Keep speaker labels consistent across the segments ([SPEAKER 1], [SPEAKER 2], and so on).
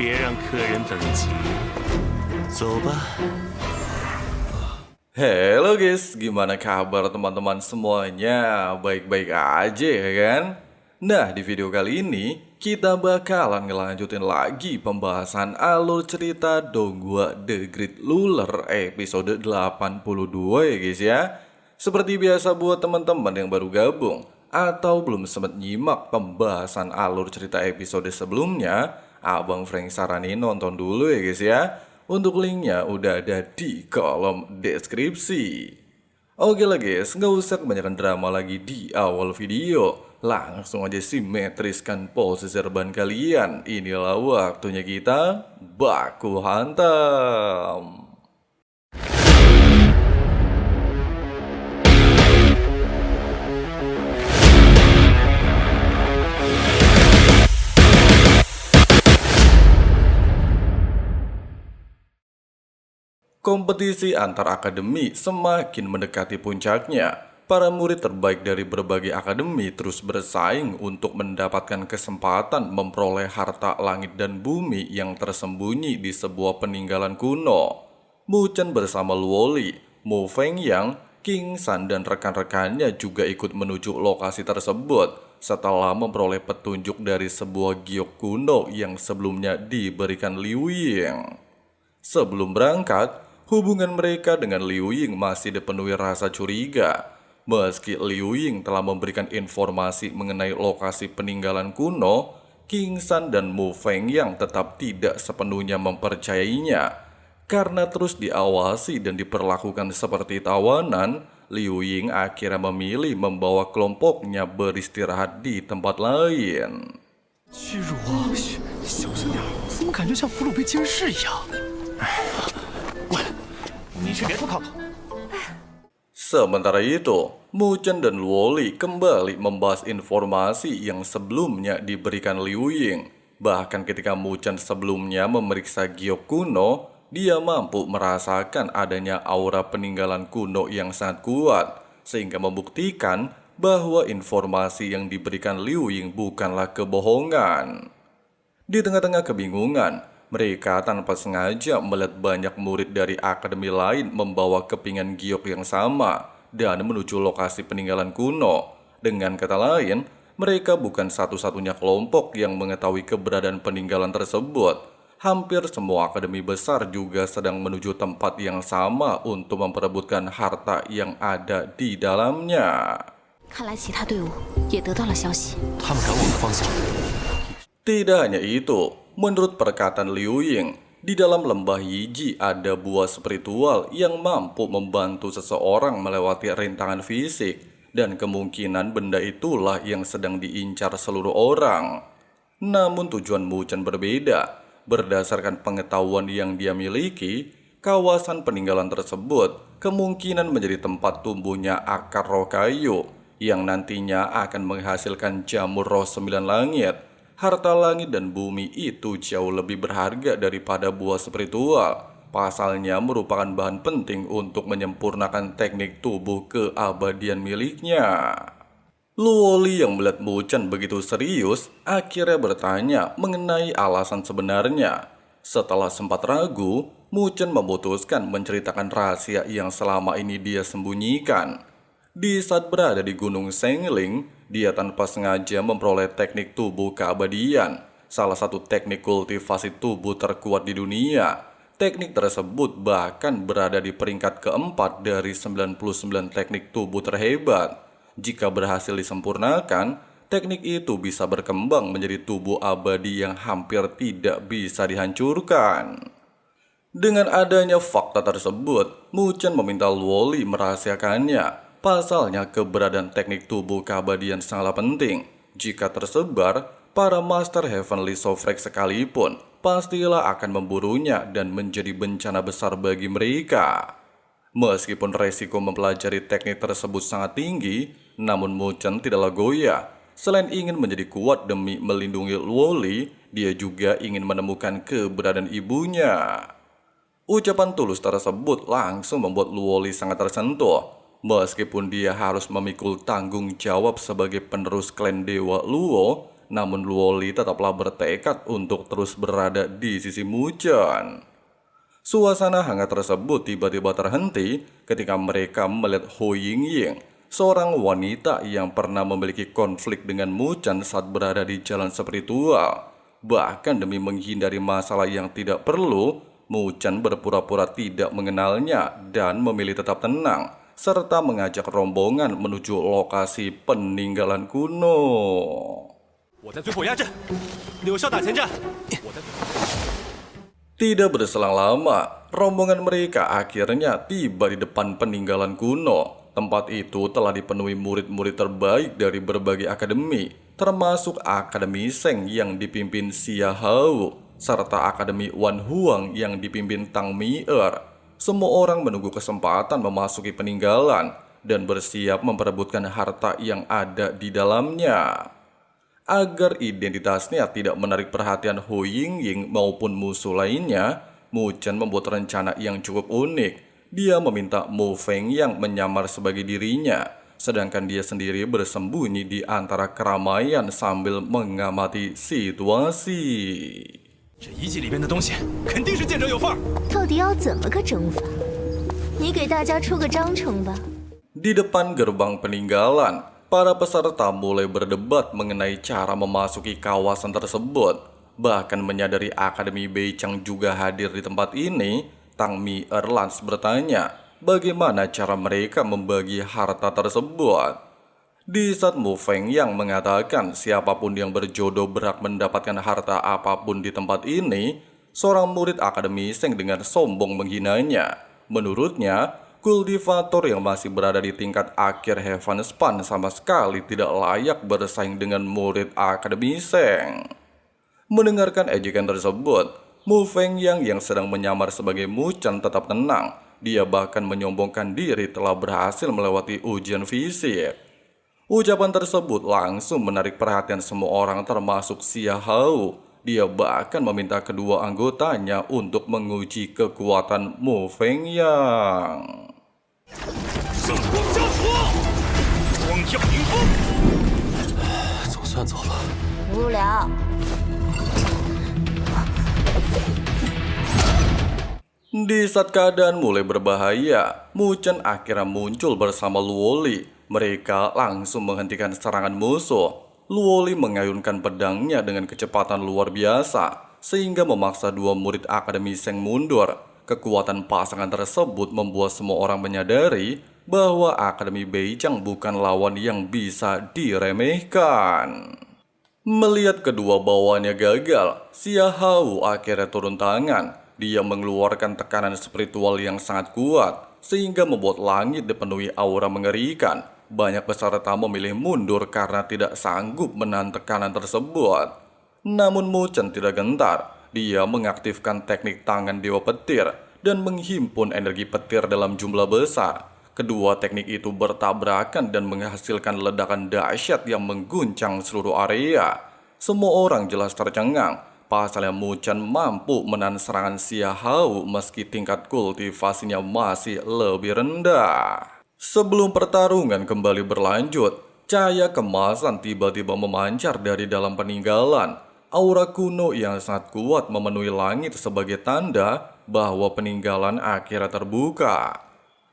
[SPEAKER 1] 别让客人等急。走吧。
[SPEAKER 2] Halo guys, gimana kabar teman-teman semuanya? Baik-baik aja ya kan? Nah, di video kali ini kita bakalan ngelanjutin lagi pembahasan alur cerita Donghua The Great Ruler episode 82 ya guys ya. Seperti biasa buat teman-teman yang baru gabung atau belum sempat nyimak pembahasan alur cerita episode sebelumnya, Abang Frank saranin nonton dulu ya guys ya. Untuk linknya udah ada di kolom deskripsi. Oke lah guys, nggak usah kebanyakan drama lagi di awal video. Langsung aja simetriskan posisi serban kalian. Inilah waktunya kita baku hantam. Kompetisi antar akademi semakin mendekati puncaknya. Para murid terbaik dari berbagai akademi terus bersaing untuk mendapatkan kesempatan memperoleh harta langit dan bumi yang tersembunyi di sebuah peninggalan kuno. Mu Chen bersama Luoli, Mu Fengyang, King San dan rekan-rekannya juga ikut menuju lokasi tersebut setelah memperoleh petunjuk dari sebuah giok kuno yang sebelumnya diberikan Liu Ying. Sebelum berangkat, hubungan mereka dengan Liu Ying masih dipenuhi rasa curiga. Meski Liu Ying telah memberikan informasi mengenai lokasi peninggalan kuno, King San dan Mu Fengyang tetap tidak sepenuhnya mempercayainya. Karena terus diawasi dan diperlakukan seperti tawanan, Liu Ying akhirnya memilih membawa kelompoknya beristirahat di tempat lain.
[SPEAKER 3] 屈辱啊！小声点，怎么感觉像俘虏被监视一样？喂，你去别处看看。
[SPEAKER 2] Sementara itu, Mu Chen dan Luoli kembali membahas informasi yang sebelumnya diberikan Liu Ying. Bahkan ketika Mu Chen sebelumnya memeriksa giok kuno, dia mampu merasakan adanya aura peninggalan kuno yang sangat kuat, sehingga membuktikan bahwa informasi yang diberikan Liu Ying bukanlah kebohongan. Di tengah-tengah kebingungan, mereka tanpa sengaja melihat banyak murid dari akademi lain membawa kepingan giok yang sama dan menuju lokasi peninggalan kuno. Dengan kata lain, mereka bukan satu-satunya kelompok yang mengetahui keberadaan peninggalan tersebut. Hampir semua akademi besar juga sedang menuju tempat yang sama untuk memperebutkan harta yang ada di dalamnya.
[SPEAKER 4] 看来其他队伍也得到了消息。
[SPEAKER 3] 他们赶往的方向。
[SPEAKER 2] Tidak hanya itu, menurut perkataan Liu Ying, di dalam lembah Yiji ada buah spiritual yang mampu membantu seseorang melewati rintangan fisik, dan kemungkinan benda itulah yang sedang diincar seluruh orang. Namun tujuan Mu Chen berbeda. Berdasarkan pengetahuan yang dia miliki, kawasan peninggalan tersebut kemungkinan menjadi tempat tumbuhnya akar roh kayu yang nantinya akan menghasilkan jamur roh 9 langit. Harta langit dan bumi itu jauh lebih berharga daripada buah spiritual. Pasalnya merupakan bahan penting untuk menyempurnakan teknik tubuh keabadian miliknya. Luoli yang melihat Mu Chen begitu serius akhirnya bertanya mengenai alasan sebenarnya. Setelah sempat ragu, Mu Chen memutuskan menceritakan rahasia yang selama ini dia sembunyikan. Di saat berada di Gunung Sengling, dia tanpa sengaja memperoleh teknik tubuh keabadian, salah satu teknik kultivasi tubuh terkuat di dunia. Teknik tersebut bahkan berada di peringkat keempat dari 99 teknik tubuh terhebat. Jika berhasil disempurnakan, teknik itu bisa berkembang menjadi tubuh abadi yang hampir tidak bisa dihancurkan. Dengan adanya fakta tersebut, Mu Chen meminta Luoli merahasiakannya. Pasalnya keberadaan teknik tubuh keabadian sangatlah penting. Jika tersebar, para Master Heavenly Sofrek sekalipun pastilah akan memburunya dan menjadi bencana besar bagi mereka. Meskipun resiko mempelajari teknik tersebut sangat tinggi, namun Mu Chen tidaklah goyah. Selain ingin menjadi kuat demi melindungi Luoli, dia juga ingin menemukan keberadaan ibunya. Ucapan tulus tersebut langsung membuat Luoli sangat tersentuh. Meskipun dia harus memikul tanggung jawab sebagai penerus klan Dewa Luo, namun Luoli tetaplah bertekad untuk terus berada di sisi Muchen. Suasana hangat tersebut tiba-tiba terhenti ketika mereka melihat Ho Yingying, seorang wanita yang pernah memiliki konflik dengan Muchen saat berada di jalan spiritual. Bahkan demi menghindari masalah yang tidak perlu, Muchen berpura-pura tidak mengenalnya dan memilih tetap tenang, serta mengajak rombongan menuju lokasi peninggalan kuno. Tidak berselang lama, rombongan mereka akhirnya tiba di depan peninggalan kuno. Tempat itu telah dipenuhi murid-murid terbaik dari berbagai akademi, termasuk Akademi Seng yang dipimpin Xia Hao, serta Akademi Wan Huang yang dipimpin Tang Mi-er. Semua orang menunggu kesempatan memasuki peninggalan dan bersiap memperebutkan harta yang ada di dalamnya. Agar identitasnya tidak menarik perhatian Ho Yingying maupun musuh lainnya, Muchen membuat rencana yang cukup unik. Dia meminta Mu Fengyang menyamar sebagai dirinya, sedangkan dia sendiri bersembunyi di antara keramaian sambil mengamati situasi.
[SPEAKER 3] 这遗迹里面的东西肯定是见者有份儿。
[SPEAKER 5] 到底要怎么个征法？你给大家出个章程吧。
[SPEAKER 2] Di depan gerbang peninggalan, para peserta mulai berdebat mengenai cara memasuki kawasan tersebut. Bahkan menyadari Akademi Beichang juga hadir di tempat ini, Tang Mi-er lantas bertanya bagaimana cara mereka membagi harta tersebut. Di saat Mu Fengyang mengatakan siapapun yang berjodoh berhak mendapatkan harta apapun di tempat ini, seorang murid Akademi Seng dengan sombong menghinanya. Menurutnya, kultivator yang masih berada di tingkat akhir Heaven Span sama sekali tidak layak bersaing dengan murid Akademi Seng. Mendengarkan ejekan tersebut, Mu Fengyang yang sedang menyamar sebagai Muchen tetap tenang. Dia bahkan menyombongkan diri telah berhasil melewati ujian fisik. Ucapan tersebut langsung menarik perhatian semua orang termasuk Xia Hao. Dia bahkan meminta kedua anggotanya untuk menguji kekuatan Mu Fengyang.
[SPEAKER 3] 圣光家火，光耀迎风。
[SPEAKER 1] 总算走了。
[SPEAKER 5] 无聊。
[SPEAKER 2] Di saat keadaan mulai berbahaya, Muchen akhirnya muncul bersama Luoli. Mereka langsung menghentikan serangan musuh. Luoli mengayunkan pedangnya dengan kecepatan luar biasa, sehingga memaksa dua murid Akademi Seng mundur. Kekuatan pasangan tersebut membuat semua orang menyadari bahwa Akademi Beichang bukan lawan yang bisa diremehkan. Melihat kedua bawahannya gagal, Xia Hao akhirnya turun tangan. Dia mengeluarkan tekanan spiritual yang sangat kuat, sehingga membuat langit dipenuhi aura mengerikan. Banyak peserta memilih mundur karena tidak sanggup menahan tekanan tersebut. Namun Muchen tidak gentar. Dia mengaktifkan teknik tangan Dewa Petir dan menghimpun energi petir dalam jumlah besar. Kedua teknik itu bertabrakan dan menghasilkan ledakan dahsyat yang mengguncang seluruh area. Semua orang jelas tercengang. Pasalnya Muchen mampu menahan serangan Xia Hao meski tingkat kultivasinya masih lebih rendah. Sebelum pertarungan kembali berlanjut, cahaya kemasan tiba-tiba memancar dari dalam peninggalan. Aura kuno yang sangat kuat memenuhi langit sebagai tanda bahwa peninggalan akhirnya terbuka.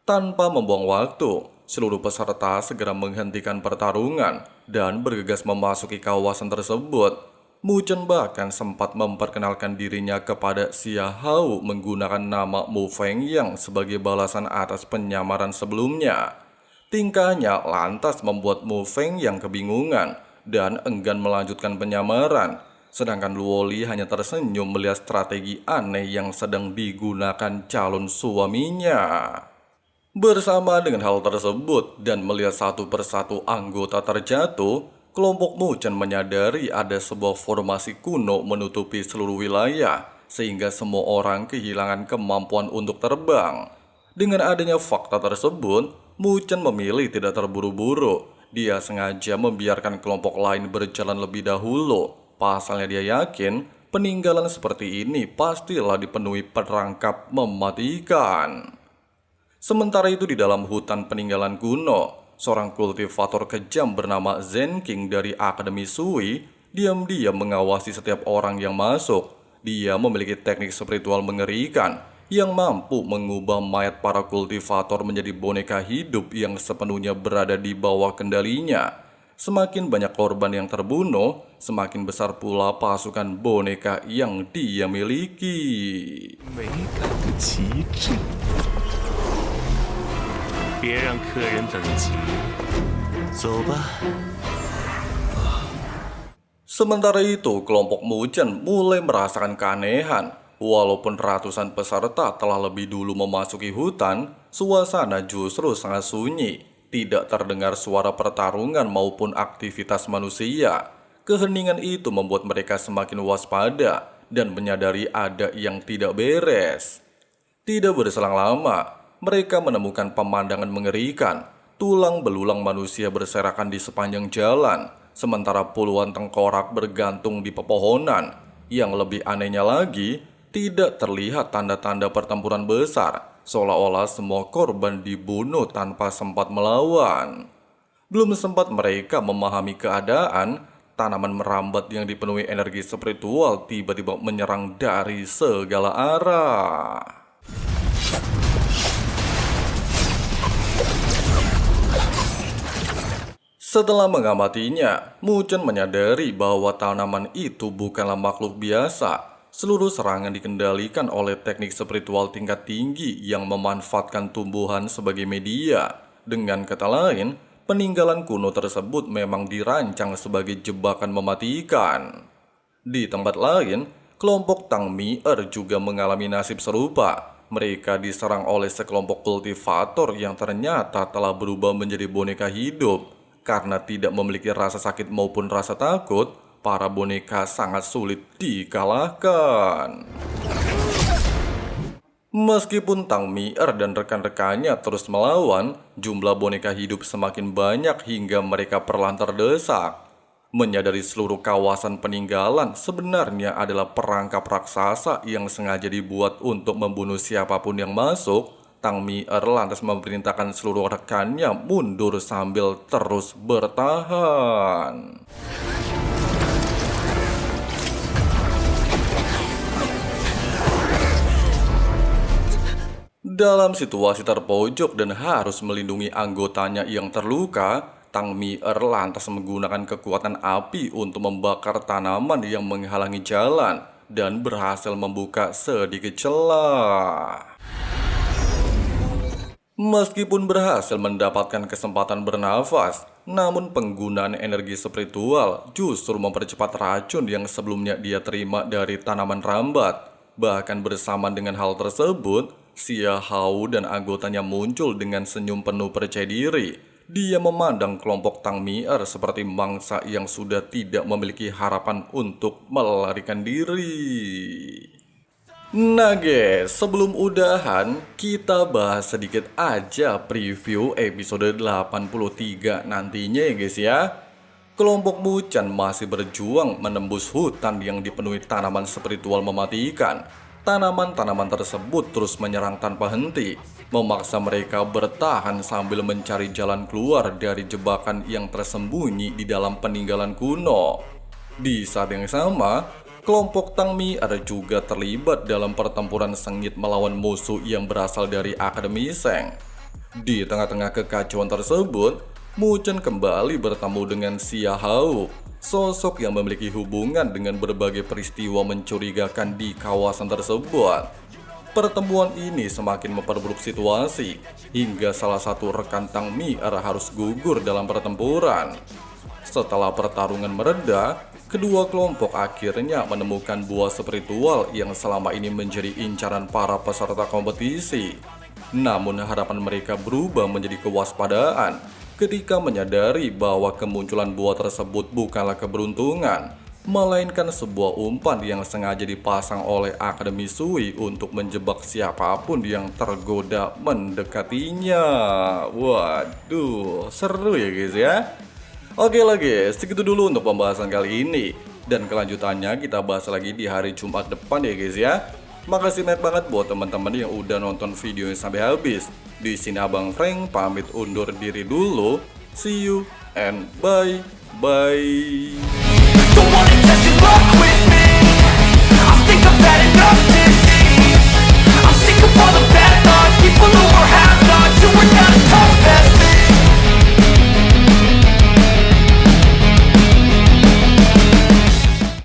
[SPEAKER 2] Tanpa membuang waktu, seluruh peserta segera menghentikan pertarungan dan bergegas memasuki kawasan tersebut. Muchen bahkan sempat memperkenalkan dirinya kepada Xia Hao menggunakan nama Mu Fengyang sebagai balasan atas penyamaran sebelumnya. Tingkahnya lantas membuat Mu Fengyang kebingungan dan enggan melanjutkan penyamaran. Sedangkan Luoli hanya tersenyum melihat strategi aneh yang sedang digunakan calon suaminya. Bersama dengan hal tersebut dan melihat satu persatu anggota terjatuh, kelompok Muchen menyadari ada sebuah formasi kuno menutupi seluruh wilayah, sehingga semua orang kehilangan kemampuan untuk terbang. Dengan adanya fakta tersebut, Muchen memilih tidak terburu-buru. Dia sengaja membiarkan kelompok lain berjalan lebih dahulu. Pasalnya dia yakin peninggalan seperti ini pastilah dipenuhi perangkap mematikan. Sementara itu di dalam hutan peninggalan kuno, seorang kultivator kejam bernama Zhen King dari Akademi Sui diam-diam mengawasi setiap orang yang masuk. Dia memiliki teknik spiritual mengerikan yang mampu mengubah mayat para kultivator menjadi boneka hidup yang sepenuhnya berada di bawah kendalinya. Semakin banyak korban yang terbunuh, semakin besar pula pasukan boneka yang dia miliki.
[SPEAKER 1] 美感的极致。别让客人等急，走吧。
[SPEAKER 2] Sementara itu, kelompok Muchen mulai merasakan keanehan. Walaupun ratusan peserta telah lebih dulu memasuki hutan, suasana justru sangat sunyi. Tidak terdengar suara pertarungan maupun aktivitas manusia. Keheningan itu membuat mereka semakin waspada dan menyadari ada yang tidak beres. Tidak berselang lama, mereka menemukan pemandangan mengerikan. Tulang belulang manusia berserakan di sepanjang jalan, sementara puluhan tengkorak bergantung di pepohonan. Yang lebih anehnya lagi, tidak terlihat tanda-tanda pertempuran besar, seolah-olah semua korban dibunuh tanpa sempat melawan. Belum sempat mereka memahami keadaan, tanaman merambat yang dipenuhi energi spiritual tiba-tiba menyerang dari segala arah. Setelah mengamatinya, Muchen menyadari bahwa tanaman itu bukanlah makhluk biasa. Seluruh serangan dikendalikan oleh teknik spiritual tingkat tinggi yang memanfaatkan tumbuhan sebagai media. Dengan kata lain, peninggalan kuno tersebut memang dirancang sebagai jebakan mematikan. Di tempat lain, kelompok Tang Mi-er juga mengalami nasib serupa. Mereka diserang oleh sekelompok kultivator yang ternyata telah berubah menjadi boneka hidup. Karena tidak memiliki rasa sakit maupun rasa takut, para boneka sangat sulit dikalahkan. Meskipun Tang Mi-er dan rekan-rekannya terus melawan, jumlah boneka hidup semakin banyak hingga mereka perlahan terdesak. Menyadari seluruh kawasan peninggalan sebenarnya adalah perangkap raksasa yang sengaja dibuat untuk membunuh siapapun yang masuk, Tang Mi-er lantas memerintahkan seluruh rekannya mundur sambil terus bertahan. Dalam situasi terpojok dan harus melindungi anggotanya yang terluka, Tang Mi-er lantas menggunakan kekuatan api untuk membakar tanaman yang menghalangi jalan dan berhasil membuka sedikit celah. Meskipun berhasil mendapatkan kesempatan bernafas, namun penggunaan energi spiritual justru mempercepat racun yang sebelumnya dia terima dari tanaman rambat. Bahkan bersamaan dengan hal tersebut, Xia Hao dan anggotanya muncul dengan senyum penuh percaya diri. Dia memandang kelompok Tang Mi-er seperti mangsa yang sudah tidak memiliki harapan untuk melarikan diri. Nah guys, sebelum udahan, kita bahas sedikit aja preview episode 83 nantinya ya guys ya. Kelompok Muchen masih berjuang menembus hutan yang dipenuhi tanaman spiritual mematikan. Tanaman-tanaman tersebut terus menyerang tanpa henti, memaksa mereka bertahan sambil mencari jalan keluar dari jebakan yang tersembunyi di dalam peninggalan kuno. Di saat yang sama, kelompok Tang Mi-er juga terlibat dalam pertempuran sengit melawan musuh yang berasal dari Akademi Sheng. Di tengah-tengah kekacauan tersebut, Muchen kembali bertemu dengan Xia Hao, sosok yang memiliki hubungan dengan berbagai peristiwa mencurigakan di kawasan tersebut. Pertemuan ini semakin memperburuk situasi, hingga salah satu rekan Tang Mi-er harus gugur dalam pertempuran. Setelah pertarungan mereda, kedua kelompok akhirnya menemukan buah spiritual yang selama ini menjadi incaran para peserta kompetisi. Namun harapan mereka berubah menjadi kewaspadaan ketika menyadari bahwa kemunculan buah tersebut bukanlah keberuntungan, melainkan sebuah umpan yang sengaja dipasang oleh Akademi Sui untuk menjebak siapapun yang tergoda mendekatinya. Waduh, seru ya guys ya. Oke lah guys, segitu dulu untuk pembahasan kali ini. Dan kelanjutannya kita bahas lagi di hari Jumat depan ya guys ya. Makasih banyak banget buat teman-teman yang udah nonton videonya sampai habis. Di sini Abang Frank pamit undur diri dulu. See you and bye-bye.
[SPEAKER 6] Don't wanna test your luck with